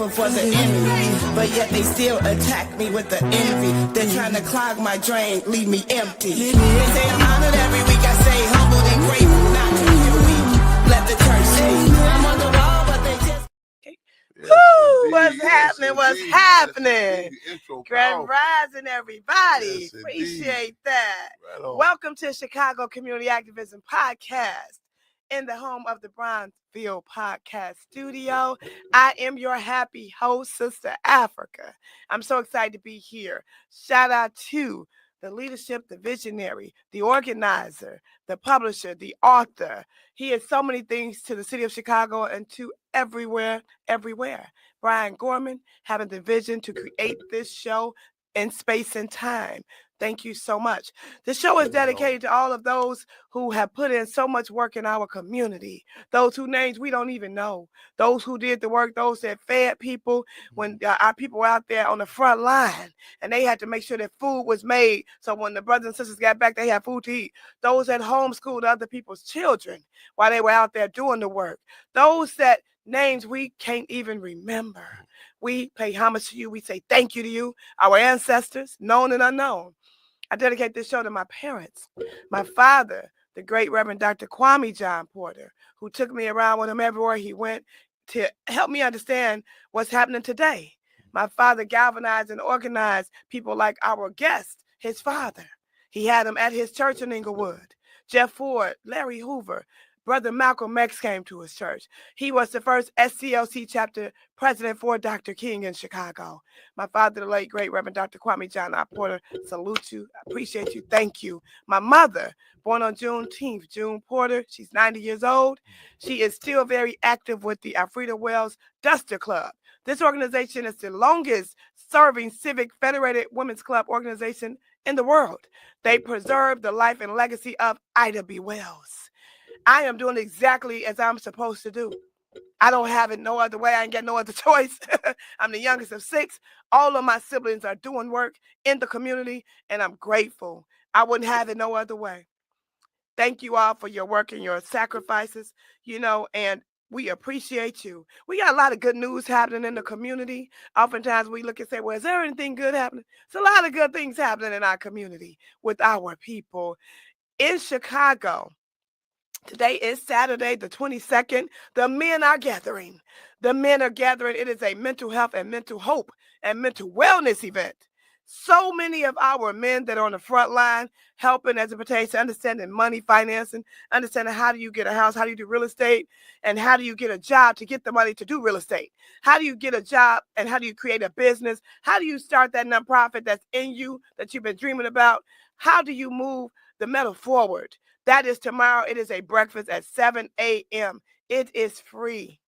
grateful for the enemy, but yet they still attack me with the envy. They're trying to clog my drain, leave me empty. They say I'm honored every week. I say humbled and grateful, not to feel weak. Let the church speak. I'm on the wall, but they just... Woo! What's happening? What's happening? Grand Rising, everybody. Appreciate that. Right. Welcome to Chicago Community Activism Podcast in the home of the Bronzeville Podcast Studio. I am your happy host, Sista Afrika. I'm so excited to be here. Shout out to the leadership, the visionary, the organizer, the publisher, the author. He is so many things to the city of Chicago and to everywhere. Brian Gorman, having the vision to create this show in space and time. Thank you so much. The show is dedicated to all of those who have put in so much work in our community, those whose names we don't even know, those who did the work, those that fed people when our people were out there on the front line and they had to make sure that food was made. So when the brothers and sisters got back, they had food to eat. Those that homeschooled other people's children while they were out there doing the work. Those that names we can't even remember. We pay homage to you. We say thank you to you, our ancestors, known and unknown. I dedicate this show to my parents, my father, the great Reverend Dr. Kwame John Porter, who took me around with him everywhere he went to help me understand what's happening today. My father galvanized and organized people like our guest, his father. He had him at his church in Inglewood. Jeff Ford, Larry Hoover, Brother Malcolm X came to his church. He was the first SCLC chapter president for Dr. King in Chicago. My father, the late, great Reverend Dr. Kwame John Porter, salute you. I appreciate you. Thank you. My mother, born on Juneteenth, June Porter. She's 90 years old. She is still very active with the Alfreda Wells Duster Club. This organization is the longest serving civic federated women's club organization in the world. They preserve the life and legacy of Ida B. Wells. I am doing exactly as I'm supposed to do. I don't have it no other way. I ain't got no other choice. I'm the youngest of 6. All of my siblings are doing work in the community, and I'm grateful. I wouldn't have it no other way. Thank you all for your work and your sacrifices, and we appreciate you. We got a lot of good news happening in the community. Oftentimes we look and say, well, is there anything good happening? There's a lot of good things happening in our community with our people. In Chicago, today is Saturday, the 22nd. The men are gathering. The men are gathering. It is a mental health and mental hope and mental wellness event. So many of our men that are on the front line helping as it pertains to understanding money, financing, understanding how do you get a house, how do you do real estate, and how do you get a job to get the money to do real estate? How do you get a job and how do you create a business? How do you start that nonprofit that's in you that you've been dreaming about? How do you move the metal forward? That is tomorrow. It is a breakfast at 7 a.m. It is free.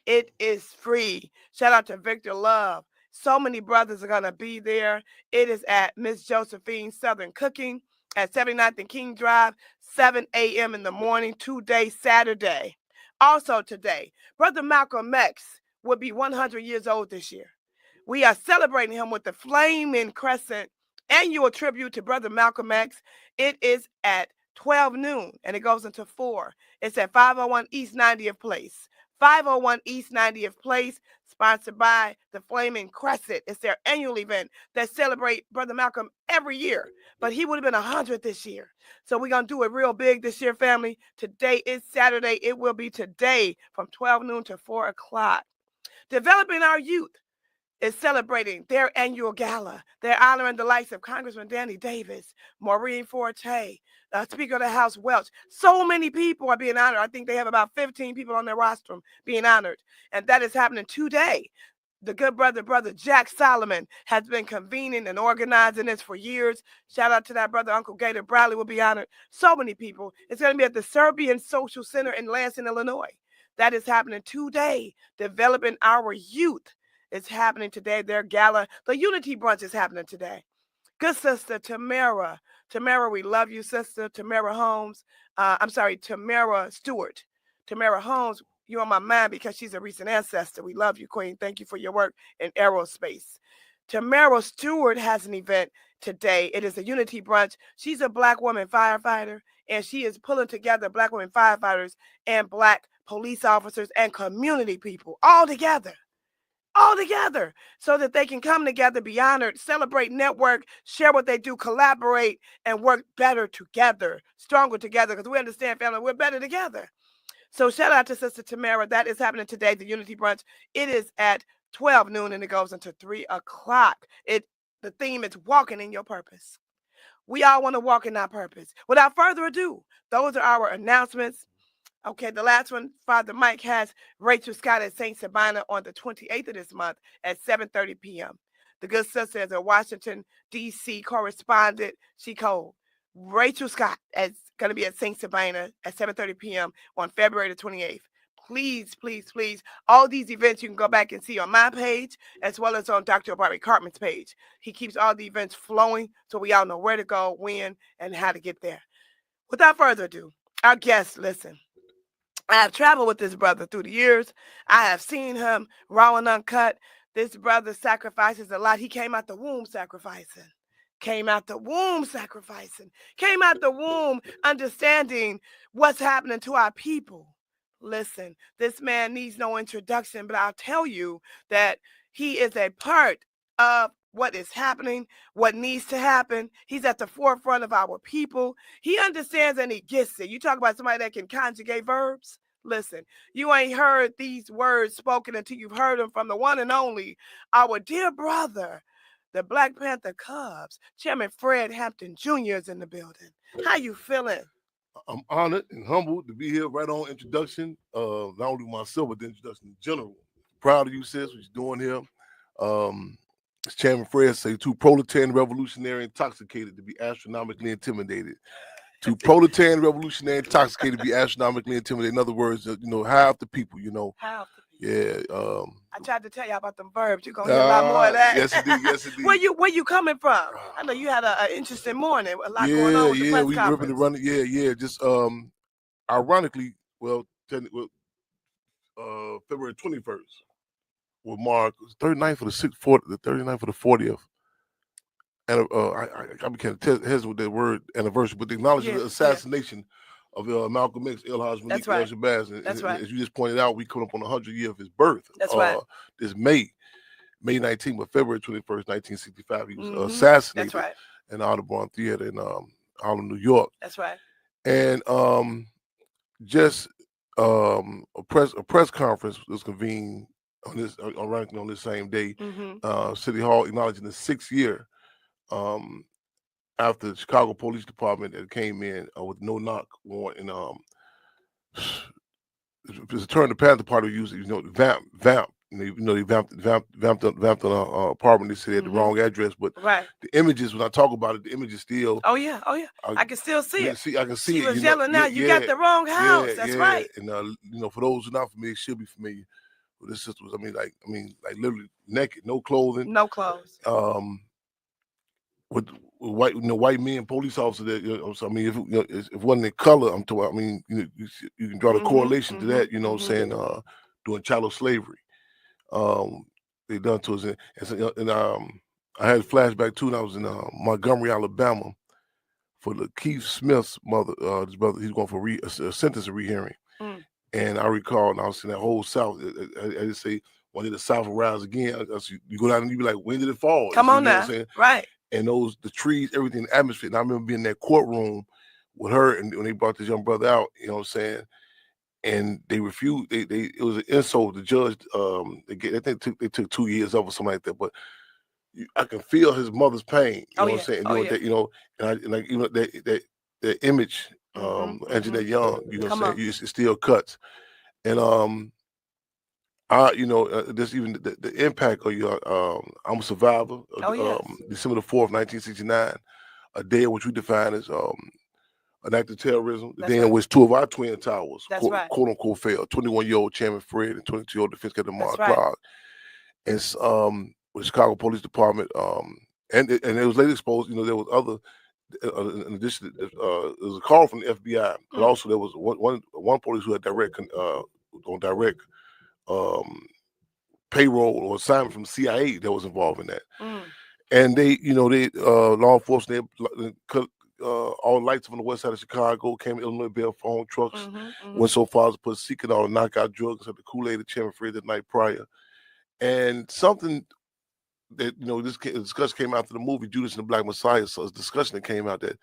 It is free. Shout out to Victor Love. So many brothers are going to be there. It is at Miss Josephine's Southern Cooking at 79th and King Drive, 7 a.m. in the morning, today, Saturday. Also today, Brother Malcolm X will be 100 years old this year. We are celebrating him with the Flaming Crescent annual tribute to Brother Malcolm X. It is at 12 noon, and it goes into 4. It's at 501 East 90th Place. 501 East 90th Place, sponsored by the Flaming Crescent. It's their annual event that celebrates Brother Malcolm every year, but he would have been 100 this year. So we're going to do it real big this year, family. Today is Saturday. It will be today from 12 noon to 4 o'clock. Developing Our Youth is celebrating their annual gala. They're honoring the likes of Congressman Danny Davis, Maureen Forte, Speaker of the House Welch. So many people are being honored. I think they have about 15 people on their roster being honored. And that is happening today. The good brother Jack Solomon has been convening and organizing this for years. Shout out to that brother, Uncle Gator Bradley will be honored. So many people. It's going to be at the Serbian Social Center in Lansing, Illinois. That is happening today. Developing Our Youth is happening today. Their gala, the Unity Brunch is happening today. Good sister, Tamara. Tamara, we love you, sister. Tamara Holmes. Tamara Stewart. Tamara Holmes, you're on my mind because she's a recent ancestor. We love you, Queen. Thank you for your work in aerospace. Tamara Stewart has an event today. It is a Unity Brunch. She's a Black woman firefighter, and she is pulling together Black women firefighters and Black police officers and community people all together. all together so that they can come together, be honored, celebrate, network, share what they do, collaborate, and work better together, stronger together, because we understand, family, we're better together. So shout out to Sister Tamara. That is happening today, the Unity Brunch. It is at 12 noon and it goes until 3 o'clock. The theme is walking in your purpose. We all want to walk in our purpose. Without further ado, those are our announcements. Okay, the last one, Father Mike has Rachel Scott at St. Sabina on the 28th of this month at 7:30 p.m. The good sister is a Washington, D.C. correspondent. She called Rachel Scott is going to be at St. Sabina at 7:30 p.m. on February the 28th. Please, please, please, all these events you can go back and see on my page as well as on Dr. Bobby Cartman's page. He keeps all the events flowing so we all know where to go, when, and how to get there. Without further ado, our guests, listen. I have traveled with this brother through the years. I have seen him raw and uncut. This brother sacrifices a lot. He came out the womb sacrificing. Came out the womb sacrificing. Came out the womb understanding what's happening to our people. Listen, this man needs no introduction, but I'll tell you that he is a part of what is happening, what needs to happen. He's at the forefront of our people. He understands and he gets it. You talk about somebody that can conjugate verbs. Listen, you ain't heard these words spoken until you've heard them from the one and only, our dear brother, the Black Panther Cubs, Chairman Fred Hampton Jr. is in the building. How you feeling? I'm honored and humbled to be here right on introduction. Not only myself, but the introduction in general. Proud of you, sis, what you're doing here. As Chairman Fred say, too proletarian, revolutionary, intoxicated to be astronomically intimidated. Too proletarian, revolutionary, intoxicated to be astronomically intimidated. In other words, high off the people, High off the people. Yeah. I tried to tell you about them verbs. You're gonna hear a lot more of that. Yes, indeed. Yes, indeed. Where you coming from? I know you had an interesting morning. A lot going on with the press we conference. ripping and running. Yeah. Just ironically, February 21st will mark 39th for the 39th for the 40th. And I became hesitant with that word anniversary, but the acknowledging the assassination of Malcolm X, El Haj Malik Shabazz. And as you just pointed out, we come up on the 100th year of his birth. That's right. This May 19th, but February 21st, 1965, he was assassinated in the Audubon Theater in Harlem, New York. That's right. And a press conference was convened on this same day. City Hall acknowledging the 6th year after the Chicago Police Department that came in with no knock warrant and the term the Panther Party used, vamp. They vamped on an apartment. They said they had the wrong address, but the images, when I talk about it, the images still. Oh yeah. I can still see it. I can see she it. She was yelling out, you got the wrong house. That's right. And for those who are not familiar, should be familiar with this sister was, like literally naked, no clothing. No clothes. With white men, police officers. That if it wasn't in color, I'm talking. You can draw the correlation to that. During chattel slavery, they done to us. And I had a flashback too. And I was in Montgomery, Alabama, for the Keith Smith's mother. His brother, he's going for a sentence of rehearing. And I recall, and I was in that whole South. I just say, when did the South will rise again? You go down and you be like, when did it fall? Come on now, right? And the trees, everything, the atmosphere. And I remember being in that courtroom with her, and when they brought this young brother out, and they refused. It was an insult. The judge, they took 2 years off or something like that. But I can feel his mother's pain. You know what I'm saying? That image, Anjanette Young. You know what I'm saying? It still cuts. And there's even the impact of your. I'm a survivor. December the 4th, 1969, a day in which we define as an act of terrorism. The day in which 2 of our twin towers, quote unquote, fell. 21-year-old Chairman Fred and 22-year-old Defense Captain Mark Clark. And with the Chicago Police Department, and it was later exposed. There was other. In addition, there was a call from the FBI, but also there was one police who had direct payroll or assignment from the CIA that was involved in that. And they law enforcement, they cut all lights on the west side of Chicago, came to Illinois, Bell phone trucks, went so far as to put secret on knockout drugs at the Kool-Aid of Chairman Fred the night prior. And something that, this discussion came out to the movie Judas and the Black Messiah. So it's a discussion that came out that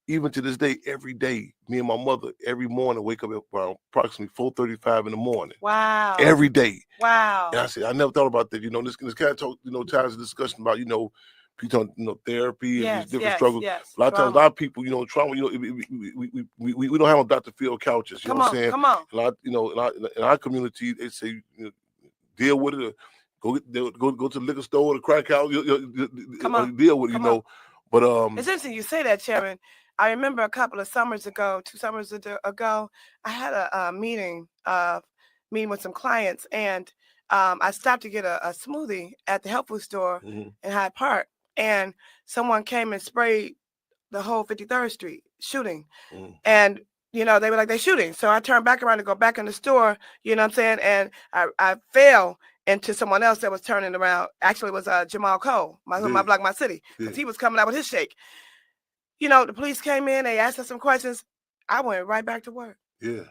even to this day, every day, me and my mother, every morning, wake up at around approximately 4:35 in the morning. Wow. Every day. Wow. And I said, I never thought about that. This kind of talk, times of discussion about, people, therapy and these different struggles. Yes. A lot of times, a lot of people, trauma, we don't have no Dr. Phil couches. You know what I'm saying? Come on. A lot, in our community, they say, deal with it. Go to the liquor store or the crack house. Deal with it, But it's interesting you say that, Chairman. I remember a couple of summers ago, 2 summers ago, I had a meeting with some clients, and I stopped to get a smoothie at the health food store in Hyde Park, and someone came and sprayed the whole 53rd Street shooting, and they were like, they're shooting. So I turned back around to go back in the store, you know what I'm saying, and I fell into someone else that was turning around. Actually, it was Jamal Cole, my Block, My City, because he was coming out with his shake. The police came in, they asked us some questions. I went right back to work. Yeah.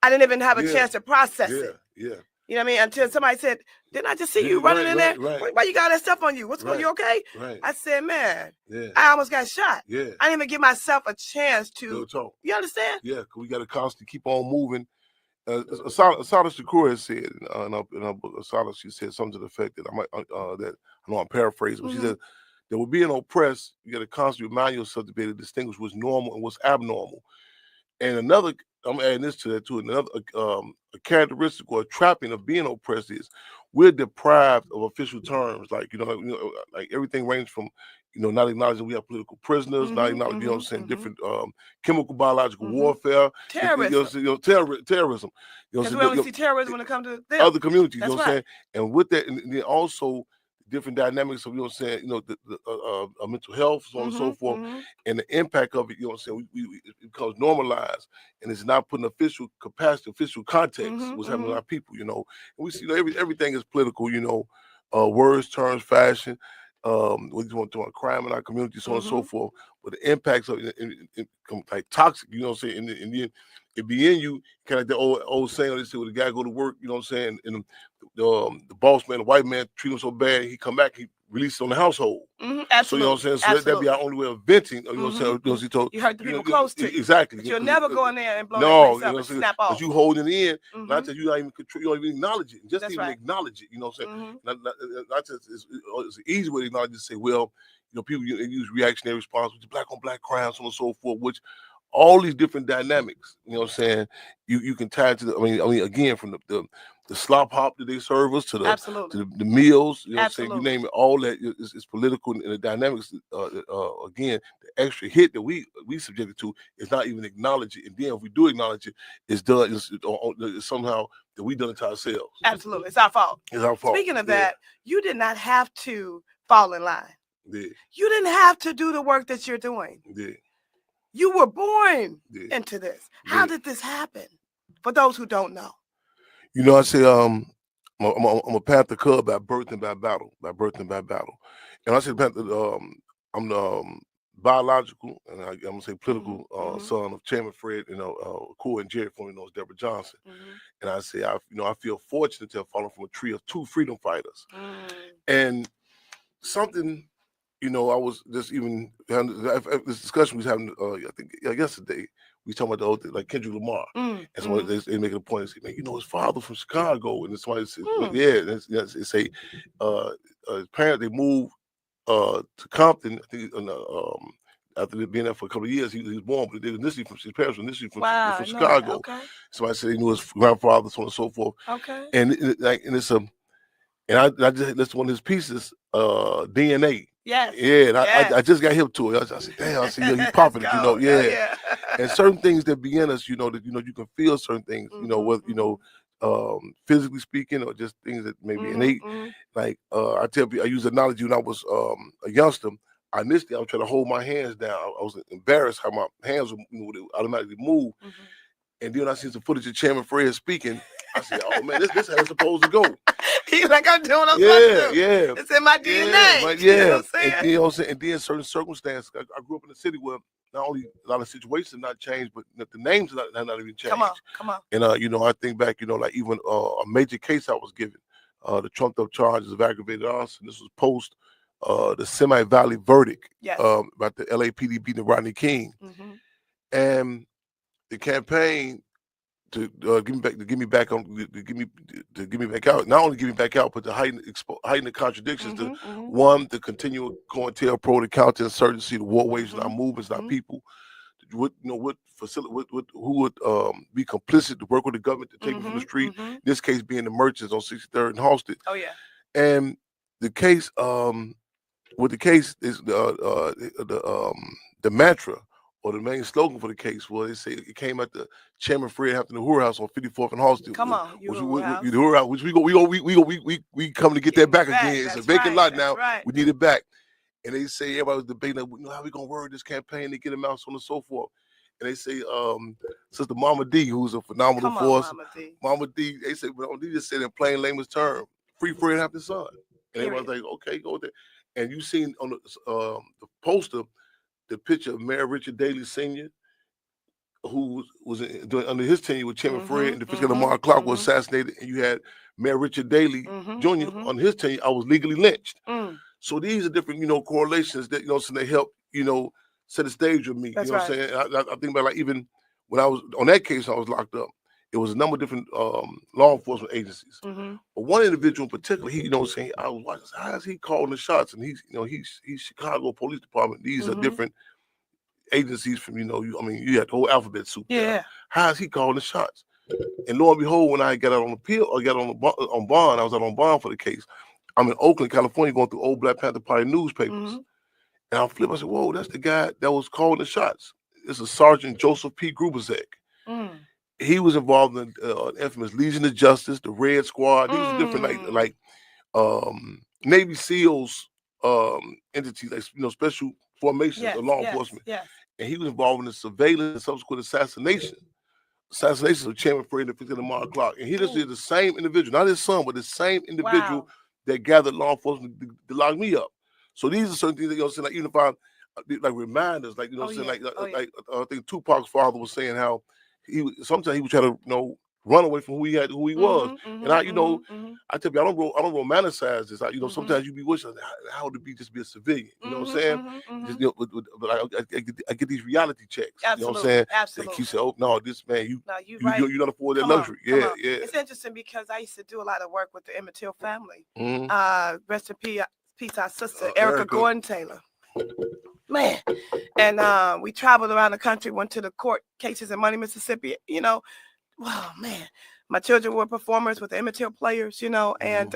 I didn't even have a chance to process it. Yeah. You know what I mean? Until somebody said, didn't I just see you running in there? Right. Why you got that stuff on you? What's going on? You okay? Right. I said, man, Yeah. I almost got shot. Yeah. I didn't even give myself a chance to. Talk. You understand? Yeah, because we got to constantly keep on moving. Asada Shakur has said in her book, Asada, she said something to the effect that I know I'm paraphrasing, but she said, that with being oppressed, you got to constantly remind yourself to be able to distinguish what's normal and what's abnormal. And another, I'm adding this to that too. Another a characteristic or a trapping of being oppressed is we're deprived of official terms, like like everything ranges from not acknowledging we have political prisoners, not acknowledging different chemical, biological warfare, terrorism. Terrorism. Because we only see terrorism when it comes to them. Other communities. That's you know what I'm saying? And with that, and then also different dynamics of the mental health, so on and so forth, and the impact of it. You know what I'm saying? It becomes normalized, and it's not put in official capacity, official context. What's happening to our people? And we see everything is political. Words, terms, fashion. What you want to do, crime in our community, so on and so forth. But the impacts of it come like toxic. You know what I'm saying? And then it be in you, kind of like the old saying they say, when the guy go to work, you know what I'm saying, and the boss man, the white man, treat him so bad, he come back, he releases on the household. Absolutely. So you know what I'm saying? So that'd be our only way of venting. You know what I'm saying? You hurt the people close to you. Exactly. But you'll never go in there and blow that place up and snap off. But you holding it in, not that you don't even control, you don't even acknowledge it. Just even acknowledge it. You know what I'm saying? Not just it's an easy way to acknowledge it, to say, well, people use reactionary response, which is black on black crime, so on and so forth, which all these different dynamics, you know what I'm saying, you can tie to the, I mean, again, from the slop hop that they serve us to the meals, you know what I'm saying, you name it, all that is political, and the dynamics, again, the extra hit that we subjected to is not even acknowledged, and then if we do acknowledge it, it's done, it's somehow that we done it to ourselves. Absolutely, it's our fault. It's our fault. Speaking of that, you did not have to fall in line. Yeah. You didn't have to do the work that you're doing. Yeah. You were born into this. How did this happen? For those who don't know. I say I'm a Panther cub by birth and by battle. And I say Panther, I'm biological, and I'm gonna say political son of Chairman Fred, Cool and Jerry, formerly known as Deborah Johnson. And I say I feel fortunate to have fallen from a tree of two freedom fighters. And something, I was just even having this discussion we was having, I think yesterday. We talking about the old thing, like Kendrick Lamar, and somebody they make a point and say, man, his father from Chicago, and somebody says, they say his parents, they moved to Compton. I think after being there for a couple of years, he was born, but they initially from his parents were initially from Chicago. Okay. Somebody said they knew his grandfather, so on and so forth. Okay. And it's and I just listened to one of his pieces, DNA. Yes. Yeah, and I just got hip to it. I said, damn, I said, he's popping it, yeah. And certain things that begin us, that you can feel certain things, whether physically speaking or just things that may be innate. Like I tell people, I use the analogy when I was a youngster. Initially, I was trying to hold my hands down. I was embarrassed how my hands would automatically move. And then I see some footage of Chairman Fred speaking. I said, "Oh man, this how it's supposed to go." He's like, "I'm doing what I'm supposed to do. Yeah, it's in my DNA." You know what I'm saying? And then certain circumstances. I grew up in a city where not only a lot of situations have not changed, but the names have not even changed. Come on. And I think back, like even a major case I was given the trumped up charges of aggravated arson. This was post the Semi-Valley verdict about the LAPD beating Rodney King, and the campaign to get me back out. Not only get me back out, but to heighten the contradictions. The continual COINTELPRO, the counterinsurgency, the war waged in our movements, our people. Who would be complicit to work with the government to take them from the street? This case being the merchants on 63rd and Halsted. Oh yeah. And the case, with the case is the mantra or the main slogan for the case was, they say it came at the Chairman Fred Hampton the House on 54th and Halsted. Come on, which we come to get that back again. It's a vacant lot now. Right. We need it back. And they say everybody was debating, how we gonna word this campaign to get him out, so on and so forth. And they say, Sister Mama D, who's a phenomenal force. Mama D, they say, Mama D just said in plain layman's term, free Fred Hampton's son. And everybody's like, okay, go there. And you seen on the poster the picture of Mayor Richard Daley Sr., who was under his tenure with Chairman Fred, and the fiscal Lamar Clark was assassinated, and you had Mayor Richard Daley Jr. On his tenure. I was legally lynched. So these are different, correlations that, so they help, set the stage with me. That's what I'm saying? I think about, like, even when I was on that case, I was locked up. It was a number of different law enforcement agencies. But one individual in particular, he, saying, I was watching, how is he calling the shots? And he's Chicago Police Department. These are different agencies from, you had the whole alphabet soup. Yeah. How is he calling the shots? And lo and behold, when I got out on appeal, or got on bond, I was out on bond for the case. I'm in Oakland, California, going through old Black Panther Party newspapers. And I flip, I said, whoa, that's the guy that was calling the shots. This is Sergeant Joseph P. Grubezek. He was involved in infamous Legion of Justice, the Red Squad. These are different, like Navy SEALs entities, like, special formations of law enforcement. And he was involved in the surveillance and subsequent assassinations of Chairman Fred and the Lamar Clark. And he just is the same individual, not his son, but the same individual that gathered law enforcement to lock me up. So these are certain things that, like, even if I, like, reminders, like, I think Tupac's father was saying how sometimes he would try to, run away from who he was. And I tell you, I don't romanticize this. Sometimes you be wishing, how would it be just be a civilian? You know what I'm saying? But I get these reality checks. Absolutely. You know what I'm saying? Absolutely. That keep saying, oh no, this man, you right. you don't afford that luxury. Yeah. It's interesting because I used to do a lot of work with the Emmett Till family. Rest in peace, our sister Erica Gordon Taylor. Man. And we traveled around the country, went to the court cases in Money, Mississippi, Wow, man, my children were performers with the Emmett Till players, and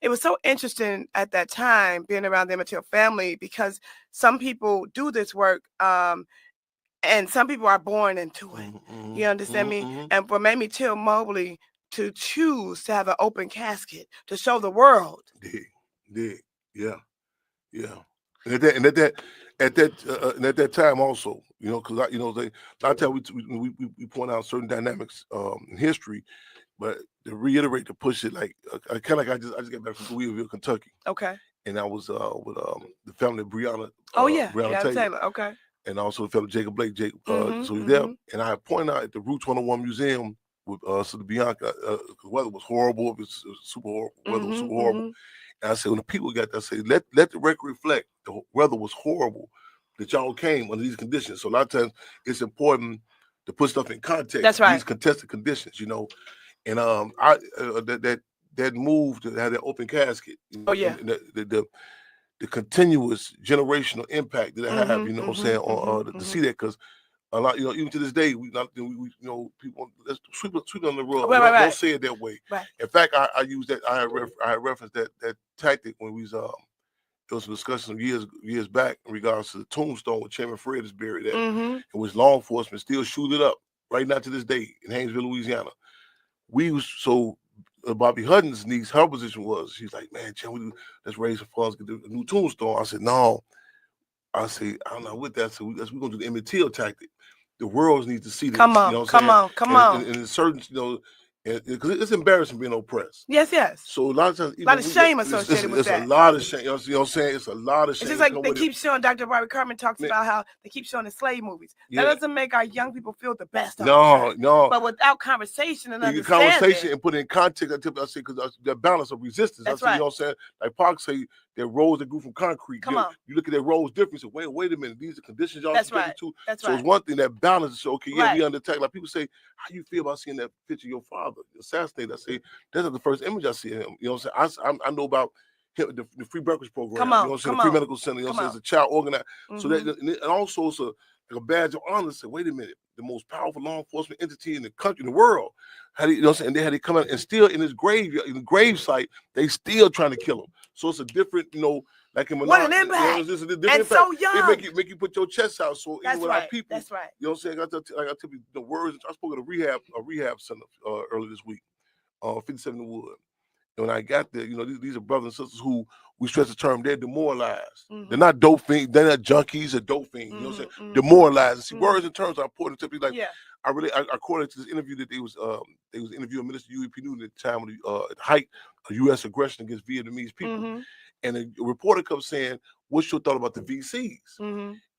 it was so interesting at that time being around the Emmett Till family, because some people do this work and some people are born into it. You understand me? And for Mamie Till Mobley to choose to have an open casket to show the world. Yeah. And at that time also, because a lot of times we point out certain dynamics in history, but to reiterate, to push it, like I just got back from Louisville, Kentucky. Okay. And I was with the family of Breonna. Breonna Taylor. Okay. And also the fellow Jacob Blake. So he's there. And I pointed out at the Roots 101 Museum with Sister Bianca, the weather was horrible. It was super horrible. Weather was super horrible. And I said, when the people got there, I said, let the record reflect the weather was horrible, that y'all came under these conditions. So a lot of times it's important to put stuff in context. That's right. These contested conditions, And that move to have that open casket. The continuous generational impact that I have, what I'm saying, to see that, because a lot, even to this day, people let's sweep on the rug. Don't say it that way. Right. In fact, I use that. I had referenced that tactic when we was there was some discussion years back in regards to the tombstone where Chairman Fred is buried at, in which law enforcement still shoot it up right now to this day in Haynesville, Louisiana. Bobby Hutton's niece, her position was, she's like, man, let's raise some funds, get a new tombstone. I said, no. I say, I'm not with that. So we're going to do the Emmett Till tactic. The world needs to see this. Come on. And in certain, because it's embarrassing being oppressed. Yes, yes. So a lot of times, a lot of shame associated with that. It's a lot of shame. You know what I'm saying? It's a lot of shame. It's just like they keep showing. Dr. Barbara Carmen talks about how they keep showing the slave movies. That doesn't make our young people feel the best. No. But without conversation and conversation and put it in context, I say because the balance of resistance. That's right. You know what I'm saying? Like Pac say, there roads that grew from concrete. Come on. You look at their roads different. So wait a minute. These are conditions y'all subjected to. That's so it's one thing that balance. So we under attack. Like people say, how you feel about seeing that picture of your father assassinated? I say that's not the first image I see of him. You know what I'm saying? I know about him, the free breakfast program. Come on. You know what I'm saying? The free medical center. You know what I'm saying? It's a child organized. So that and also it's a badge of honor. Say, wait a minute, the most powerful law enforcement entity in the country, in the world. You know what I'm saying? And they had to come out and still in his grave, in the grave site, they still trying to kill him. So it's a different, like in what an impact. It's a different and impact. So young. It make you put your chest out. So that's with right. our people, That's right. You know what I'm saying? I tell you the words. I spoke at a rehab center earlier this week, 57 Wood. And when I got there, these are brothers and sisters who we stress the term, they're demoralized. They're not dope fiends, they're not junkies or dope fiends. You know what I'm saying? Demoralized. See, words and terms are important to people. Like I quoted to this interview that they was interviewing Minister U.E.P. Newton at the time of the height of U.S. aggression against Vietnamese people. And a reporter comes saying, "What's your thought about the VCs?"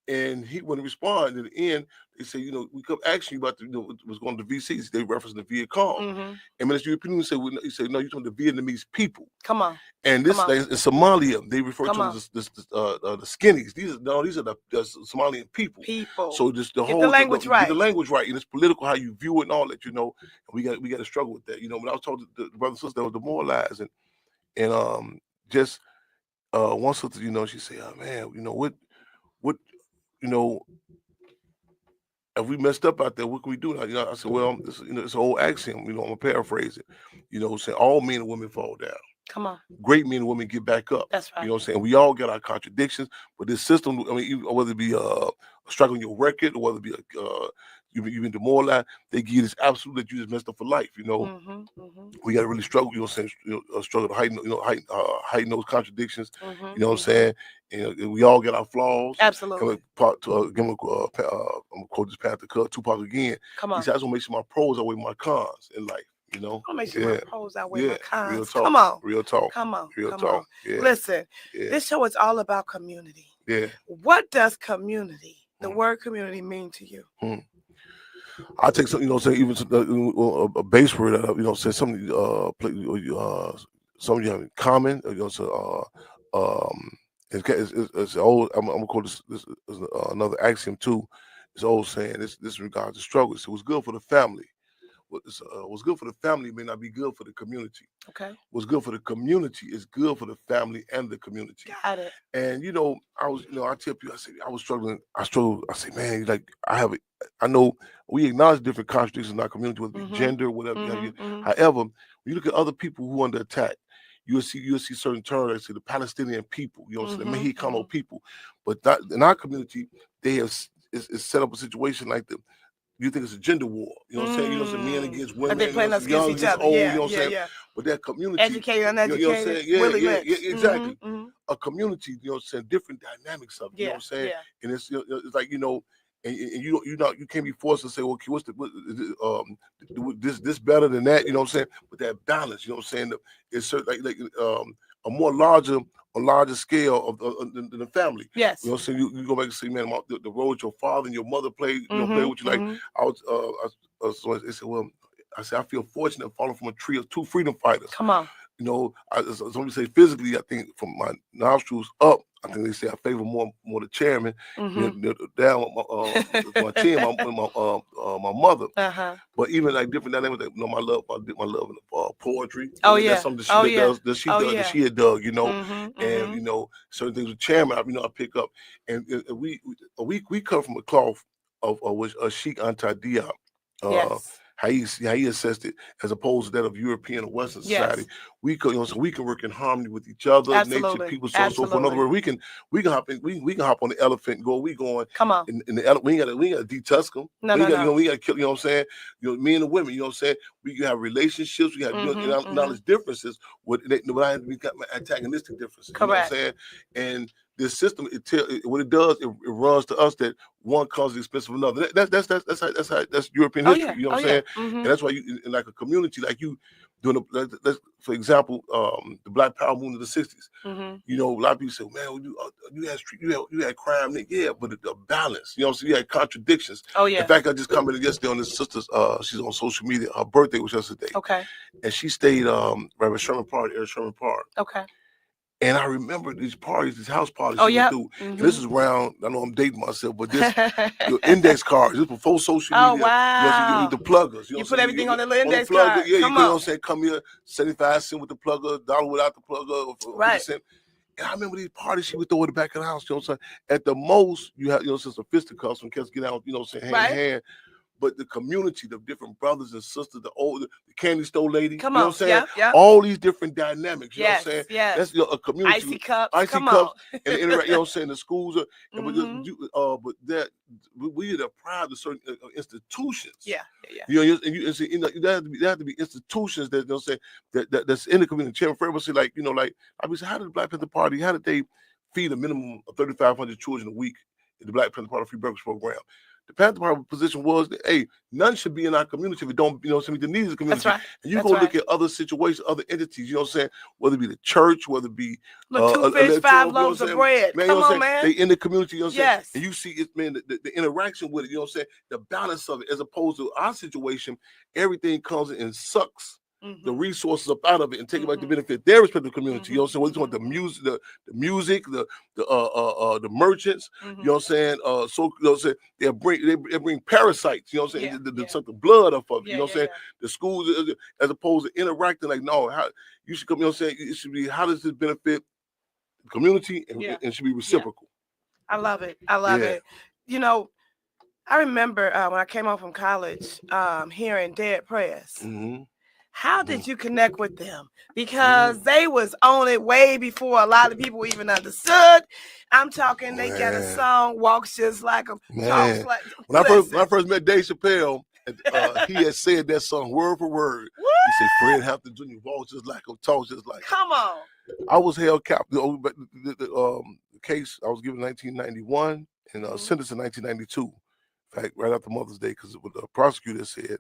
And he, when he responded at the end, they say, we kept asking you about what's going to the VCs. They referenced the Viet Cong. And Minister U.E.P. said, he said, no, you're talking the Vietnamese people. Come on. And this in Somalia, they refer to as the skinnies. These are the Somalian people. So just the whole language right. Get the language right, and it's political how you view it and all that. And we got to struggle with that. When I was talking to the brothers and sisters that was demoralized, and just one sister, she said, "Oh man, what." If we messed up out there, what can we do now? I said, well, it's an old axiom. I'm gonna paraphrase it. Saying all men and women fall down. Come on. Great men and women get back up. That's right. You know what I'm saying? We all got our contradictions, but this system, whether it be a strike on your record or whether it be you've been demoralized, they give you this absolute that you just messed up for life. We got to really struggle. Struggle to heighten those contradictions. You know what I'm saying? And we all get our flaws. Absolutely. And I'm gonna quote this Panther Tupac again. Come on. He said, "I just want to make sure my pros outweigh my cons in life." I'm gonna make sure my pros outweigh my cons. Real talk. Come on. Real talk. Come on. Real Come talk. on. Yeah. Listen, this show is all about community. Yeah. What does community, the word community, mean to you? I take some, even a base word that, say something, something you have in common, it's old. I'm gonna call this another axiom too. It's old saying this regards to struggle. So it was good for the family. What's good for the family may not be good for the community. Okay. What's good for the community is good for the family and the community. Got it. And I tell people, I say I was struggling. I say, man, I know we acknowledge different contradictions in our community, whether it be gender, whatever. However, when you look at other people who are under attack, you'll see certain terms, like say the Palestinian people, the Mexicano people. But in our community, they have it's set up a situation like you think it's a gender war, you know what I'm saying? Men against women, they playing us against each other. Old, you know what I'm saying? But that community, educated, uneducated, you know what I'm saying? Yeah, exactly. A community, you know what I'm saying? Different dynamics of it, you know what I'm saying? And it's like and you can't be forced to say, well, okay, this better than that, you know what I'm saying? But that balance, you know what I'm saying? It's like a more larger scale of the family. Yes. You know what I'm saying? You go back and say, man, the role that your father and your mother played, played with you. Like they said, well, I feel fortunate falling from a tree of two freedom fighters. Come on. Somebody say physically, I think from my nostrils up, I think they say I favor more the chairman down my chin, my mother. But even like different dynamics, my love in poetry. That's something that she had dug, and certain things with chairman, I pick up, and we come from a cloth of which Sheikh Anta Diop. Yes. How he assessed it as opposed to that of European or Western society. We can work in harmony with each other, nature, people, so on and so forth. In other words, we can hop on the elephant and go. We going. Come on. In the elephant, we ain't got to detusk them. We got to kill. You know what I'm saying? Men and women. You know what I'm saying? We can have relationships. We have knowledge differences. But I have antagonistic differences. Correct. You know what I'm saying? And this system, what it does, it runs to us that one causes the expense of another. That's European history. You know what I'm saying? And that's why you, in like a community, like you doing, for example, the Black Power movement of the '60s. You know, a lot of people say, man, you had crime. Yeah, but the balance. You know what I'm saying? You had contradictions. In fact, I just commented yesterday on this sister's. She's on social media. Her birthday was yesterday. And she stayed Reverend Sherman Park, Eric Sherman Park. And I remember these parties, these house parties she went through. And this is around, I know I'm dating myself, but this index cards, this before social media. Oh, wow. You know, the pluggers. You put everything on the little index card. Yeah, you know what I'm saying? Come here, 75 cents with the plugger, $1 without the plugger, or 50 cents. And I remember these parties she would throw in the back of the house. You know what I'm saying? At the most, you have, some fisticuffs when kids get out, you know what I'm saying, hand in hand. But the community, the different brothers and sisters, the candy store lady, you know what I'm saying? All these different dynamics, you know what I'm saying? That's a community. Icy cups, and you know what I'm saying? The schools are, but that we are proud of certain institutions. You know, there have to be institutions that, you know what I'm saying, that's in the community. Chairman Fred would say, like, you know, like, I would say, how did the Black Panther Party, how did they feed a minimum of 3,500 children a week in the Black Panther Party Free Breakfast Program? The Panther Party position was that, hey, none should be in our community if it don't, you know, the needs of the community. That's right. And you go look at other situations, other entities, you know what I'm saying? Whether it be the church, whether it be 2 fish, 5 loaves of bread. Man, Come you know on, man. They in the community, you know what I'm saying? Yes. And you see it, man, the interaction with it, you know what I'm saying? The balance of it, as opposed to our situation, everything comes in and sucks the resources up out of it and take it back to benefit their respective community. You know what I'm saying? Whether it's the music, the merchants, you know what I'm saying? So you know what I'm saying, they bring parasites, you know what I'm saying? They suck the blood off of it, you know what I'm saying? The schools, as opposed to interacting, like, no, how you should come, you know what I'm saying? It should be, how does this benefit the community, and it should be reciprocal. I love it. I love it. You know, I remember when I came home from college, hearing Dead Prayers. How did you connect with them? Because they was on it way before a lot of people even understood. I'm talking, they get a song, walks just like them, talks like. When I first met Dave Chappelle, he had said that song word for word. He said, Fred Hampton Jr. walks just like him, talks just like him. Come on. I was held captive. The case I was given in 1991 and sentenced in 1992. In fact, right after Mother's Day, because what the prosecutor said,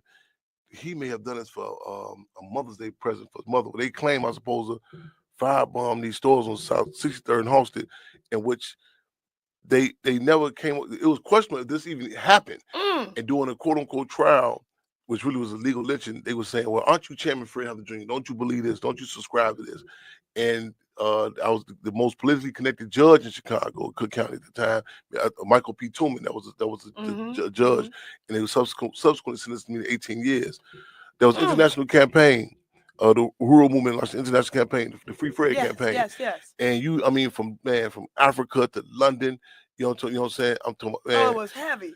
he may have done this for a Mother's Day present for his mother. They claim I was supposed to firebomb these stores on South 63rd and Halsted, in which they never came. It was questionable if this even happened. And during a quote unquote trial, which really was a legal lynching, they were saying, "Well, aren't you Chairman Fred Hampton Jr.? Don't you believe this? Don't you subscribe to this?" And I was the most politically connected judge in Chicago, Cook County at the time. Michael P. Tooman, that was the judge, and they was subsequently sentenced me to 18 years. There was international campaign, the rural movement launched the international campaign, the Free Fred campaign. And from Africa to London, you know what I'm saying? I'm talking about, man. Oh, it was heavy.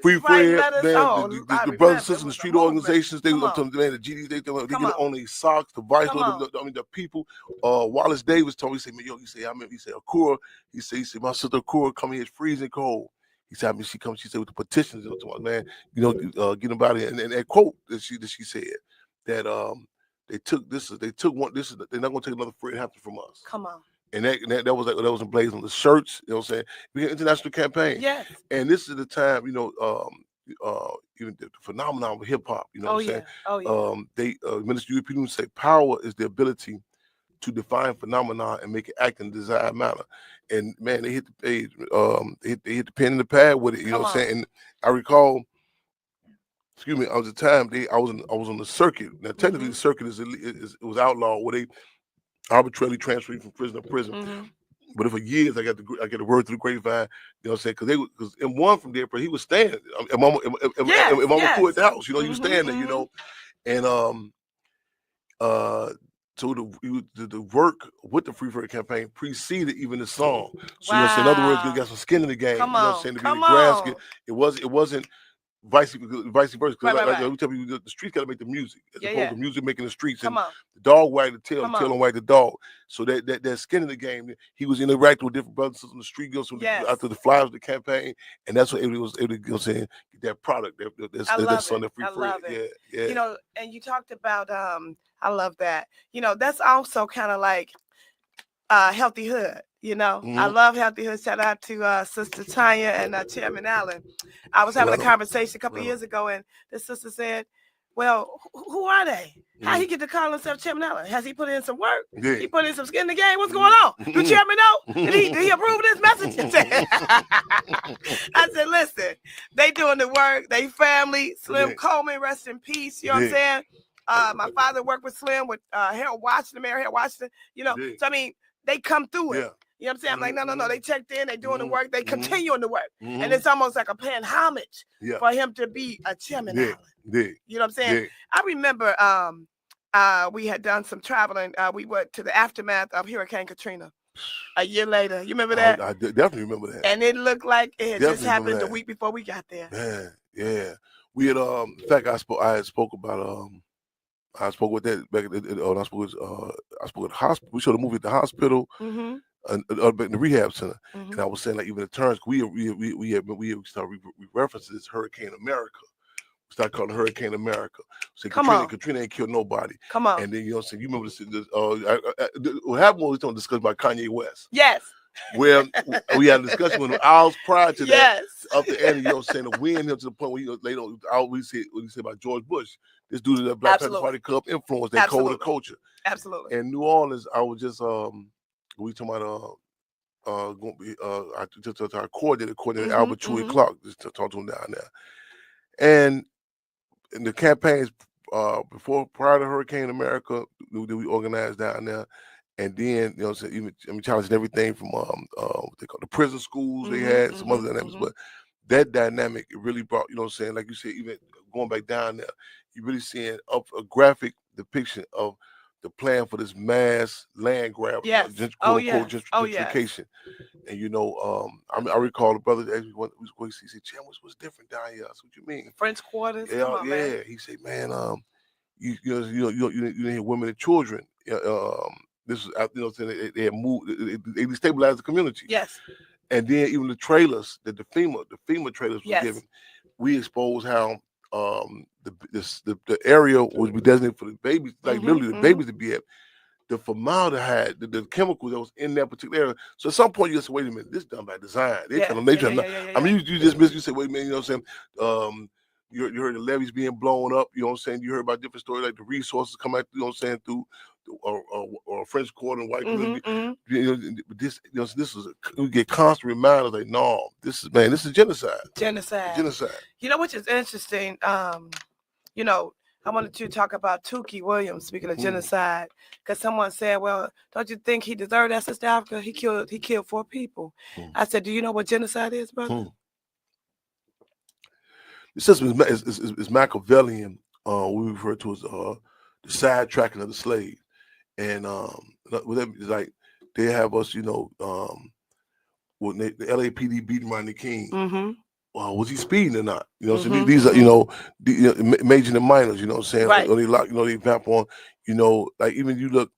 Free Fred, man, the brothers and sisters in the street organizations, they were up to the GDs, they get on their socks, the vice, the people. Wallace Davis told me, he said, man, he said, Akura, he said, my sister Akura come here, it's freezing cold. He said, she said, with the petitions, man, get about it. And that quote that she said, that they're not gonna take another Fred Hampton from us. Come on. And that was emblazoned on the shirts, you know what I'm saying? We had an international campaign. Yes. And this is the time, even the phenomenon of hip hop, you know what I'm saying? Oh, yeah. Minister European Union say power is the ability to define phenomena and make it act in a desired manner. And man, they hit the page, they hit the pen in the pad with it, you know what I'm saying? And I recall, I was at the time, I was on the circuit. Now technically the circuit it was outlawed where they arbitrarily transferred from prison to prison. But for years I got the word through the grapevine, you know what I'm saying? Because in one from there, he was staying. Mama Pooh at the house, he was staying there, And so the work with the Free Fred campaign preceded even the song. So you know what I'm saying? In other words, they got some skin in the game. You know what I'm saying? To be the grasp, it wasn't vice versa. Because like we tell people, the streets got to make the music as opposed to music making the streets. And the dog wag the tail, the tail don't wag the dog. So that skin in the game, he was interacting with different brothers on the street, after the flyers of the campaign, and that's what everybody was able to, get that product. That son, that Free Fred. Yeah. And you talked about, I love that. That's also kind of like healthy hood. You know, I love Healthy Hood. Shout out to Sister Tanya and Chairman Allen. I was having a conversation a couple of years ago, and the sister said, well, who are they? How he get to call himself Chairman Allen? Has he put in some work? Yeah. He put in some skin in the game? What's going on? Do Chairman know? Did he approve this message? I said, listen, they doing the work. They family. Slim Coleman, rest in peace. You know what I'm saying? My father worked with Slim, with Harold Washington, Mayor Harold Washington. You know, so I mean, they come through it. You know what I'm saying? I'm like, no. They checked in. They doing the work. They continuing the work. And it's almost like a paying homage for him to be a Chairman Allen. You know what I'm saying? I remember we had done some traveling. We went to the aftermath of Hurricane Katrina a year later. You remember that? I definitely remember that. And it looked like it had just happened the week before we got there. Man, yeah. We had in fact I spoke about I spoke with that back I spoke at the hospital. We showed a movie at the hospital. In the rehab center, and I was saying like even the terms we started referencing this Hurricane America. We started calling it Hurricane America. So Katrina ain't killed nobody. Come on. And then you know what I'm saying, you remember this what happened was we discussed about Kanye West. Yes. Where we had a discussion with him hours prior to that. Up the end, you know what I'm saying, to win him to the point where later on we say about George Bush, this dude is a Black Panther Party Club influence, they code the culture. Absolutely. In New Orleans, I was just we talking about I just our coordinator Albert Chewy Clark, just to talk to him down there. And in the campaigns prior to Hurricane America, we organized down there. And then, you know what I'm saying, challenging everything from what they call the prison schools they had, some other dynamics, but that dynamic, it really brought, you know what I'm saying, like you said, even going back down there, you're really seeing a graphic depiction of the plan for this mass land grab, gentrification. And you know, I recall the brother that he said, "Chan, what's different down here?" I said, "What you mean?" French quarters. Man. He said, "Man, you didn't hear women and children. This was, you know, they had moved, they destabilized the community. Yes. And then even the trailers that the FEMA trailers were given, we exposed how the area was be designated for the babies, like literally the babies to be at. The formaldehyde, the chemicals that was in that particular area. So at some point you just say, wait a minute, this is done by design. I mean, you just missed. You say, wait a minute, you know what I'm saying? You heard the levees being blown up. You know what I'm saying? You heard about different stories like the resources come out. You know what I'm saying? Through or French Quarter and white community. You know, this, you know, this is we get constant reminders like, no, this is genocide. Genocide. You know, which is interesting. You know, I wanted to talk about Tookie Williams, speaking of genocide, because someone said, well, don't you think he deserved that, Sister Afrika? He killed 4 people. I said, do you know what genocide is, brother? The system is Machiavellian. We refer to as the sidetracking of the slave. And like they have us, you know, when the LAPD beating Rodney King. Was he speeding or not? You know, so these are, you know, majors and minors, you know what I'm saying? Right. They vamp on, you know, like even you look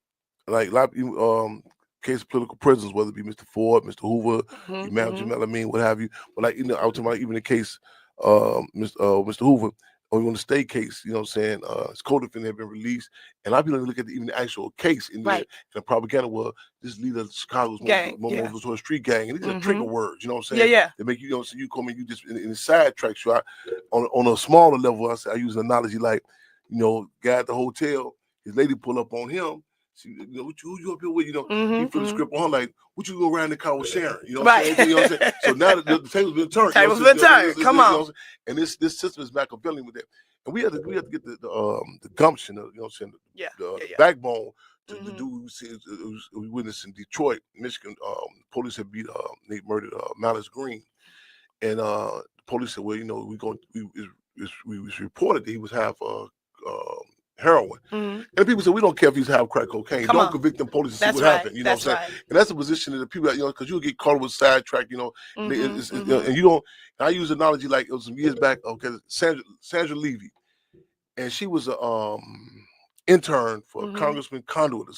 like a lot of case of political prisoners, whether it be Mr. Ford, Mr. Hoover, Jamel Amin, what have you. But like, you know, I was talking about even the case Mr. Hoover, on the state case, you know what I'm saying, his co-defendant had been released, and I've been look at even the actual case in there, and the propaganda was this leader of Chicago's moved to a street gang, and these are trigger words, you know what I'm saying? They make you know, so you come in, you just in the sidetracks you. On a smaller level, I use an analogy like, you know, guy at the hotel, his lady pull up on him. She, you know, who you up here with? You know, he flipped the script on her like, what you go around the car with Sharon? You know what I'm saying? You know what I'm saying? So now the table's been turned. Table's been turned. Come on. You know, and this system is Machiavellian with that. And we have to get the gumption, you know what I'm saying? The backbone to do. We witnessed in Detroit, Michigan. Police had they murdered Malice Green, and the police said, well, you know, we was reported that he was half heroin. And people say, we don't care if he's half crack cocaine. Don't convict them police and see what happened. You know what I'm saying? And that's a position that the people, you know, because you'll get caught with sidetrack, you know, and you don't. And I use an analogy like it was some years back. Okay, Sandra Levy, and she was a intern for Congressman Conduit or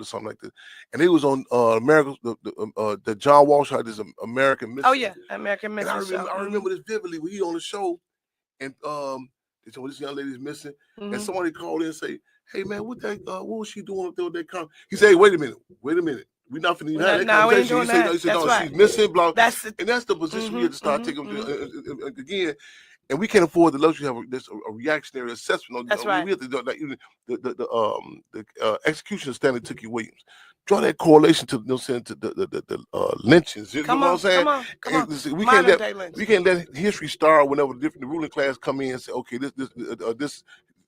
something like that. And it was on the John Walsh had this American Mystery. Oh yeah, American Mystery. I remember this vividly when he on the show, and they told this young lady's missing, and somebody called in and say, "Hey man, what was she doing up there with that car?" He said, "Hey, wait a minute. We're not finna even have that conversation. You say, no, she's missing, blah. And that's the position we have to start taking again. And we can't afford the luxury to have a reactionary assessment. That's right. We have to do like even the execution of Stanley Tookie Williams. Draw that correlation to the lynchings. You know what I'm saying? Come on. We can't let history start whenever the ruling class come in and say, okay, this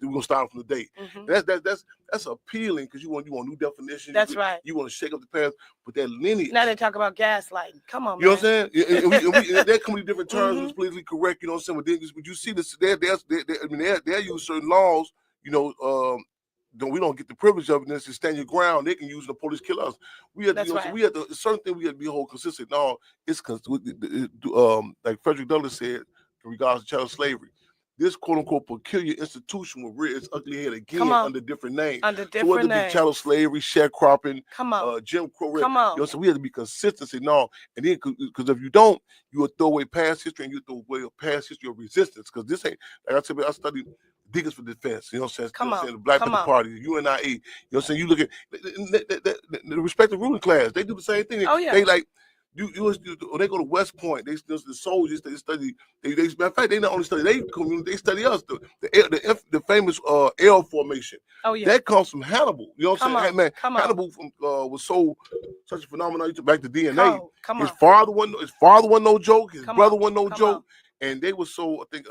we're gonna start from the date. That's appealing because you want new definitions. That's right. You want to shake up the past, but that lineage. Now they talk about gaslighting. Come on, you know what I'm saying? And there come these different terms, it's politically correct. You know what I'm saying? But you see this. They use certain laws. You know, we don't get the privilege of it. And to stand your ground, they can use the police kill us. We have to, certain thing we have to be whole consistent. No, it's like Frederick Douglass said in regards to child slavery. This quote-unquote peculiar institution will rear its ugly head again under different names. So whether it be chattel slavery, sharecropping, Jim Crow, you know, so we have to be consistent. Say no, and then because if you don't, you will throw away past history and you throw away a past history of resistance. Because this ain't, like I said, I studied Deacons for Defense. You know what I'm saying? The Black Panther Party, the UNIA. You know what I'm saying? You look at the respective ruling class. They do the same thing. They like. They go to West Point. The soldiers. They study. Matter of fact, they not only study they community. They study us. The famous L formation. That comes from Hannibal. You know what I'm saying? Man, Hannibal was such a phenomenon. You took back the DNA. His father wasn't no joke. His brother wasn't no joke. And they were so. I think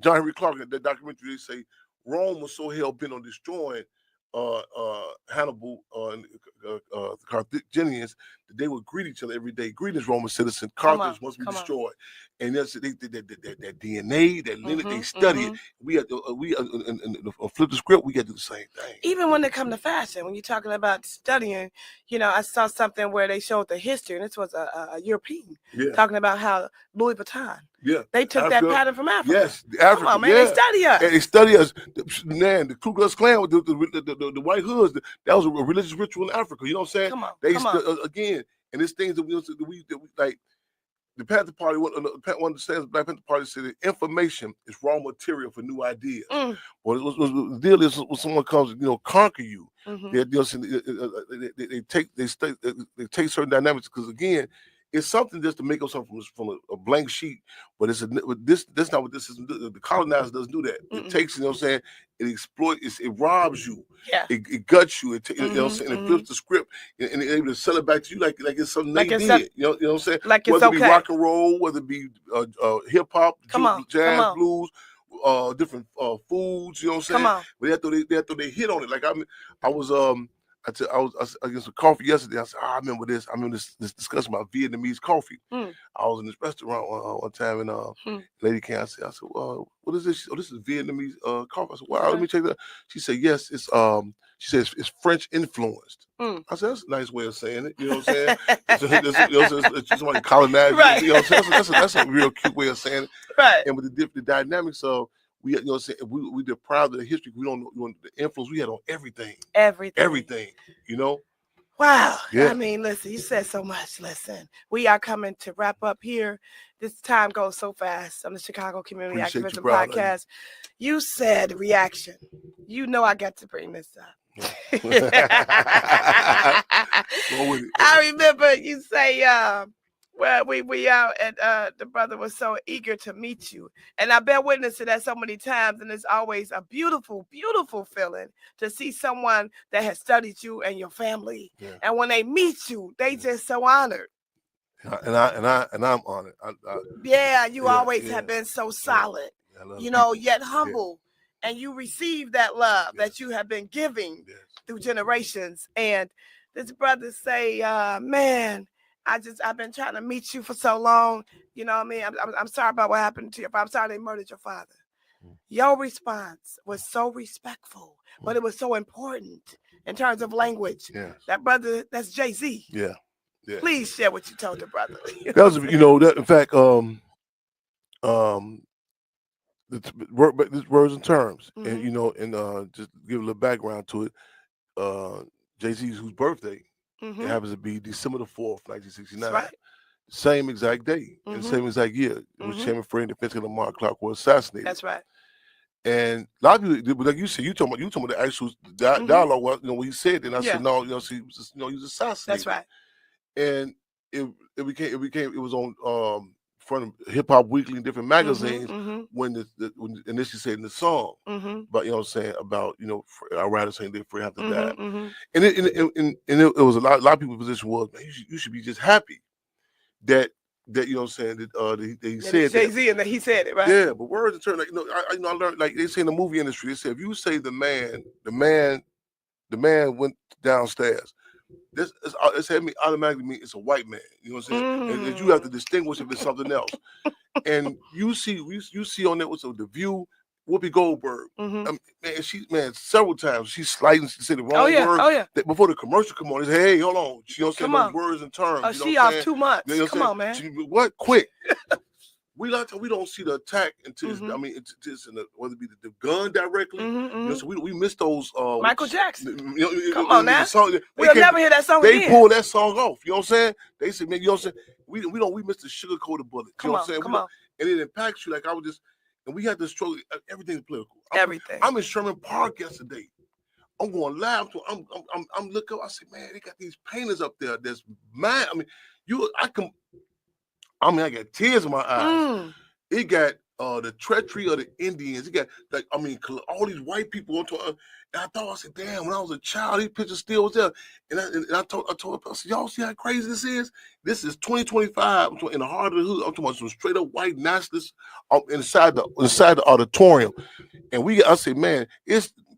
John Henry Clark in that documentary. They say Rome was so hell bent on destroying Hannibal and the Carthaginians that they would greet each other every day. Greetings, Roman citizen. Carthage must be destroyed. And that's that DNA, that lineage, they study it. We had to flip the script. We got to do the same thing. Even when it comes to fashion, when you're talking about studying, you know, I saw something where they showed the history, and this was a European talking about how Louis Vuitton. They took that pattern from Africa. Yes, Africa. Come on, man, they study us. And they study us. Man, the Ku Klux Klan with the white hoods, that was a religious ritual in Africa. You know what I'm saying? Again, and it's things that we like. The Panther Party, one of the Black Panther Party said that information is raw material for new ideas. Well, the deal is when someone comes, conquer you. They take certain dynamics because again, it's something just to make up something from a blank sheet, but that's not what this is. The colonizer doesn't do that. It takes, you know what I'm saying, it exploits, it robs you. It guts you. You know what I'm saying? It flips the script and able to sell it back to you like it's something they did. You know what I'm saying? Like it's whether it be rock and roll, whether it be hip hop, jazz, blues, different foods. You know what I'm saying? But they thought they hit on it. Like I was against some coffee yesterday. I said, I remember this. I remember this discussion about Vietnamese coffee. I was in this restaurant one time, and lady came. I said, well, what is this? Oh, this is Vietnamese coffee. I said, wow, let me check that. She said, yes, it's she says it's French influenced. I said, that's a nice way of saying it. You know what I'm saying? It's somebody colonized. Right. You know what I'm saying? That's a real cute way of saying it. Right. And with the dynamics of we deprived of the history. We don't know the influence we had on everything. Everything. You know. Wow. Yeah. I mean, listen, you said so much. Listen, we are coming to wrap up here. This time goes so fast on the Chicago Community Activism Podcast. You said reaction. You know I got to bring this up. I remember you say, well, we out and the brother was so eager to meet you. And I've been witness to that so many times, and it's always a beautiful, beautiful feeling to see someone that has studied you and your family. And when they meet you, they just so honored. And I'm honored. You always have been so solid, yet humble. And you receive that love that you have been giving through generations. And this brother say, man, I've been trying to meet you for so long. You know what I mean? I'm sorry about what happened to you. I'm sorry they murdered your father. Your response was so respectful, but it was so important in terms of language. That brother, that's Jay-Z. Yeah. Please share what you told the brother. That was, that in fact, words and terms, and and just give a little background to it. Jay-Z's whose birthday. It happens to be December the 4th, 1969. Right. Same exact day, and same exact year. It was Chairman Fred and Defense Lamar Clark was assassinated. That's right. And a lot of people, like you said, you talking about the actual dialogue. What he said, and I said no. See, he was he was assassinated. That's right. And it was on front of Hip Hop Weekly and different magazines when when initially said in the song, but you know what I'm saying about our writers saying they're afraid to die, and it was a lot of people's position was, man, you should be just happy that you know what I'm saying that he said Jay-Z and that he said it, right? Yeah, but words in turn, like I learned, like they say in the movie industry, they say if you say the man went downstairs, it's had me automatically mean it's a white man. You know what I'm saying? And you have to distinguish if it's something else. And you see on that with the View, Whoopi Goldberg. Man, several times she's slighting, she said the wrong word. Before the commercial come on, they say, hey, hold on. She don't say those words and terms. Oh, she off too much. You know come on, man. What? Quick. We don't see the attack until it's whether it be the gun directly. So we miss those. Michael Jackson. Come on now. We'll never hear that song again. They pull that song off. You know what I'm saying? They say, man, you know what I'm saying? We miss the sugar-coated bullet. You know what I'm saying? Come on. And it impacts you. Like I was just, and we had to struggle. Everything's political. Everything. I'm in Sherman Park yesterday. I'm going live. I'm looking up. I said, man, they got these painters up there. That's mad. I got tears in my eyes. It got the treachery of the Indians. It got all these white people on tour. And I said, damn, when I was a child, these pictures still was there. And I told I said, y'all see how crazy this is? This is 2025 in the heart of the hood. I'm talking about some straight up white nationalists inside the auditorium. And I said, man,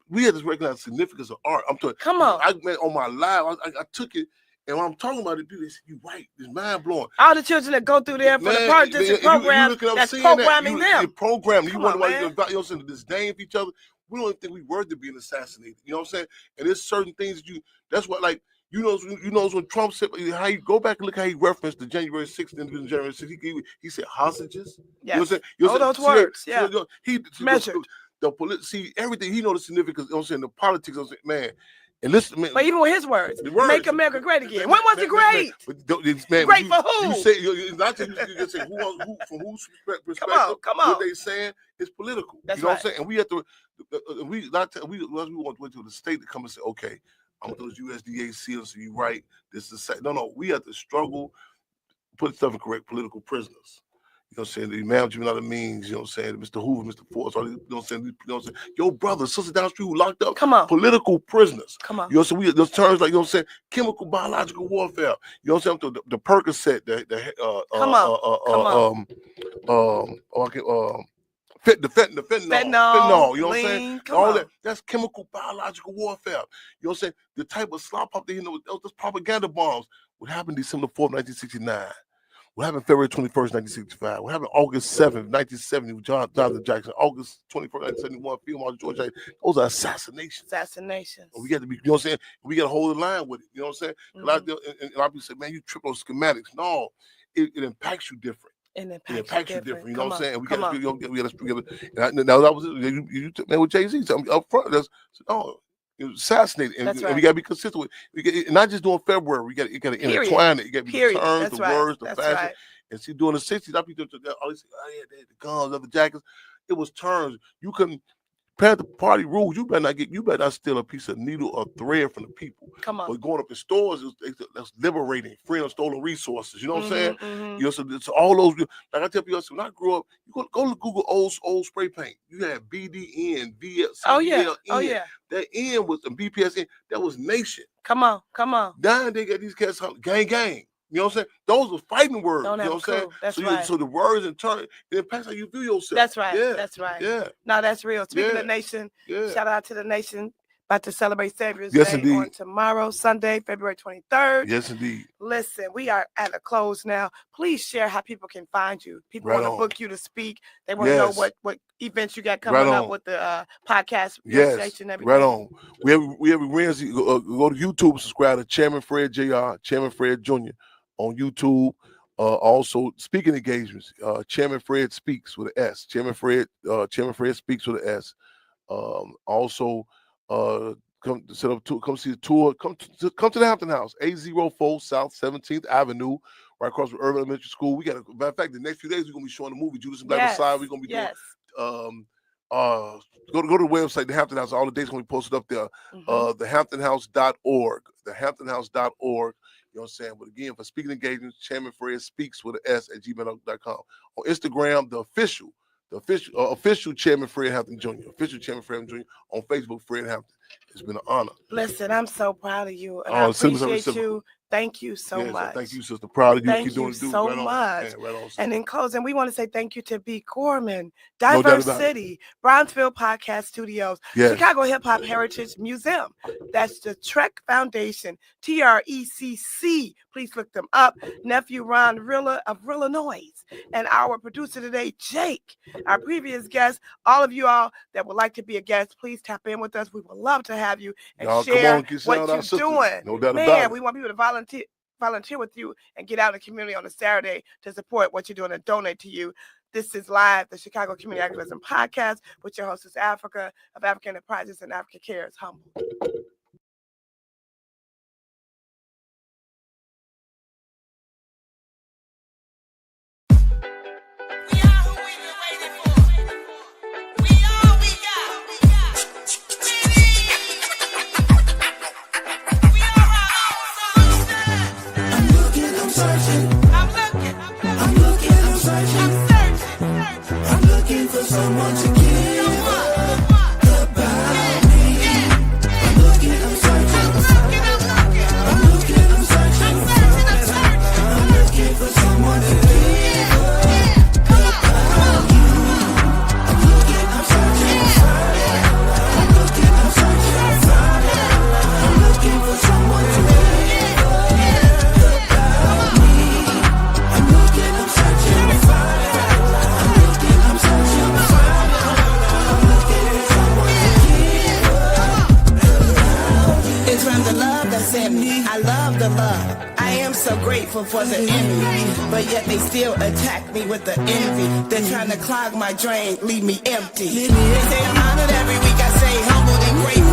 we had to recognize the significance of art. I'm talking. Come on. On my live, I took it. And when I'm talking about it, people say, you're right. It's mind-blowing. All the children that go through there for the Park District program, that's programming them. You're programming. You wonder why you're saying disdain for each other. We don't even think we're worthy of being assassinated. You know what I'm saying? And there's certain things that's what, like, you know when Trump said, how you go back and look how he referenced the January 6th and January 6th. He said hostages. Yes. You know what I'm saying? All those words. Yeah. He measured. See everything. He know the significance. You know what I'm saying? The politics. I'm saying, man. And listen, man, but even with his words, make America great again. When was it great? Man, great for who? You say not just you say who from whose perspective. Come on. What they saying is political. That's you know right. what I'm saying? And we have to. We want to the state to come and say, okay, I'm with those USDA seals. So you right. This is no. We have to struggle, put stuff in correct political prisoners. You know what I'm saying? The Imam Jimmy Means, you know what I'm saying? Mr. Hoover, Mr. Force, you know what I'm saying? Your brother, sister down the street who locked up. Come on. Political prisoners. Come on. You know, so those terms like, you know what I'm saying? Chemical, biological warfare. You know what I'm saying? The Percocet, the fentanyl, you know what I'm saying? All that's chemical, biological warfare. You know what I'm saying? The type of slop up there, those propaganda bombs. What happened December 4th, 1969? What happened February 21st, 1965? What happened August 7th, 1970 with Jonathan Jackson? August 21st, 1971, Field Marshal George Jackson. Those are assassinations. And we got to be, you know what I'm saying? We got to hold the line with it. You know what I'm saying? And a lot of people say, man, you trip on schematics. No, it impacts you different. It impacts you different. You know what I'm saying? We got to now that was you man with Jay-Z. So up front, it was assassinated, and we got to be consistent with it. Not just doing February. We got to intertwine it. You got to be the terms, the words, the fashion. Right. And see, during the 60s, I people always say, oh yeah, they had the guns, the jackets. It was terms. You couldn't. Per the party rules, you better not steal a piece of needle or thread from the people. Come on. But going up in stores, that's liberating, freeing stolen resources. You know what I'm saying? You know, so it's all those. Like I tell people, when I grew up, you go to Google old spray paint. You had BDN, VL. Oh yeah. That N was the BPSN. That was nation. Come on. Now they got these cats gang. You know what I'm saying? Those are fighting words. You know what I'm saying? That's right. So the words in turn, it impacts how you view yourself. That's right. Yeah. That's right. Yeah. No, that's real. Speaking of nation, shout out to the nation. About to celebrate Savior's Yes, Day indeed. on tomorrow, Sunday, February 23rd. Yes, indeed. Listen, we are at a close now. Please share how people can find you. People want to book you to speak. They want to know what events you got coming up with the podcast. Yes, and everything. right on. We every Wednesday go to YouTube, subscribe to Chairman Fred Jr., Chairman Fred Jr. on YouTube. Also speaking engagements. Chairman Fred Speaks with an S. Chairman Fred Speaks with an S. Also. Come see the tour. Come to the Hampton House, 804 South 17th Avenue, right across from Urban Elementary School. We got matter of fact, the next few days we're gonna be showing the movie Judas and Black Messiah. We're gonna be doing Go to the website, the Hampton House. All the dates going to be posted up there. TheHamptonHouse.org. TheHamptonHouse.org. You know what I'm saying? But again, for speaking engagements, Chairman Fred speaks with an S at gmail.com. On Instagram, the official Chairman Fred Hampton Jr. Official Chairman Fred Hampton Jr. On Facebook, Fred Hampton. It's been an honor. Listen, I'm so proud of you, and I appreciate you. Thank you so much. Thank you, sister. Proud of you. Thank Keep doing you so right much. On. Right on, and in closing, we want to say thank you to B. Corman, Diverse City, Brownsville Podcast Studios, Chicago Hip Hop Heritage Museum. That's the Trek Foundation, TRECC. Please look them up. Nephew Ron Rilla of Rilla Noise, and our producer today, Jake. Our previous guest, all of you all that would like to be a guest, please tap in with us. We would love to have you and share what you're doing. No doubt about it. We want people to volunteer with you and get out in the community on a Saturday to support what you're doing and donate to you. This is live, the Chicago Community Activism Podcast with your host, Sista Afrika of African Enterprises and Africa Cares. Humble. Someone to give about me. I'm looking, I'm searching. I'm looking, I'm searching. I'm looking for someone to give about you. I'm looking, I'm searching. I'm looking, I'm searching. I'm looking for someone to give about me. I'm looking, I'm searching. I'm looking, I'm searching. It's from the love that's in me. I love the love. I am so grateful for the envy, but yet they still attack me with the envy. They're trying to clog my drain, leave me empty. They say I'm honored every week. I say humbled and grateful.